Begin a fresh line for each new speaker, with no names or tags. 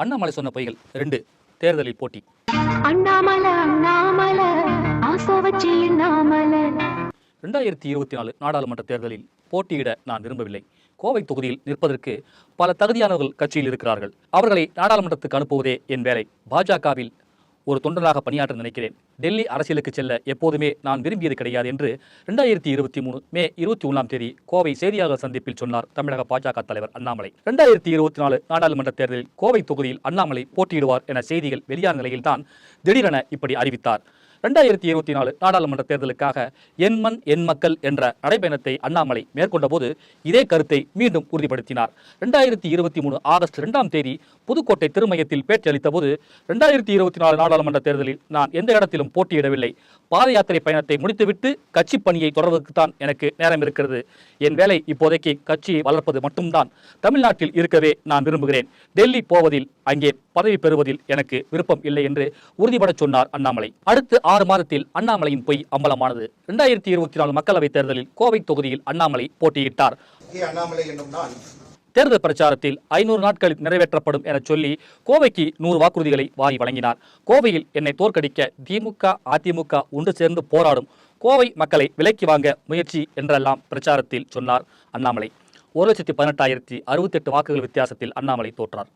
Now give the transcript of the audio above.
அண்ணாமலை சொன்ன பொய்கள் 2 தேர்தலில் போட்டி.
அண்ணாமலை அண்ணாமலை ஆசை வச்சு அண்ணாமலை
2024 நாடாளுமன்ற தேர்தலில் போட்டியிட நான் விரும்பவில்லை. கோவை தொகுதியில் நிற்பதற்கு பல தகுதியானவர்கள் கட்சியில் இருக்கிறார்கள். அவர்களை நாடாளுமன்றத்துக்கு அனுப்புவதே என் வேலை. பாஜகவில் ஒரு தொண்டனாக பணியாற்ற நினைக்கிறேன். டெல்லி அரசியலுக்கு செல்ல எப்போதுமே நான் விரும்பியது கிடையாது என்று 2023 மே 21ஆம் தேதி கோவை செய்தியாளர் சந்திப்பில் சொன்னார் தமிழக பாஜக தலைவர் அண்ணாமலை. 2024 நாடாளுமன்ற தேர்தலில் கோவை தொகுதியில் அண்ணாமலை போட்டியிடுவார் என செய்திகள் வெளியான நிலையில்தான் திடீரென இப்படி அறிவித்தார். 2024 நாடாளுமன்ற தேர்தலுக்காக என் மண் என் மக்கள் என்ற நடைபயணத்தை அண்ணாமலை மேற்கொண்ட போது இதே கருத்தை மீண்டும் உறுதிப்படுத்தினார். 2023 ஆகஸ்ட் 2ஆம் தேதி புதுக்கோட்டை திருமயத்தில் பேட்டியளித்த போது 2024 நாடாளுமன்ற தேர்தலில் நான் எந்த இடத்திலும் போட்டியிடவில்லை. பாத யாத்திரை பயணத்தை முடித்துவிட்டு கட்சி பணியை தொடர்வதற்குத்தான் எனக்கு நேரம் இருக்கிறது. என் வேலை இப்போதைக்கு கட்சியை வளர்ப்பது மட்டும்தான். தமிழ்நாட்டில் இருக்கவே நான் விரும்புகிறேன். டெல்லி போவதில் அங்கே பதவி பெறுவதில் எனக்கு விருப்பம் இல்லை என்று உறுதிபட சொன்னார் அண்ணாமலை. அடுத்து 6 மாதத்தில் அண்ணாமலையின் பொய் அம்பலமானது. 2024 மக்களவைத் தேர்தலில் கோவை தொகுதியில் அண்ணாமலை போட்டியிட்டார். தேர்தல் பிரச்சாரத்தில் 500 நாட்களில் நிறைவேற்றப்படும் என சொல்லி கோவைக்கு 100 வாக்குறுதிகளை வாரி வழங்கினார். கோவையில் என்னை தோற்கடிக்க திமுக அதிமுக ஒன்று சேர்ந்து போராடும், கோவை மக்களை விலைக்கு வாங்க முயற்சி என்றெல்லாம் பிரச்சாரத்தில் சொன்னார் அண்ணாமலை. 1,18,068 வாக்குகள் வித்தியாசத்தில் அண்ணாமலை தோற்றார்.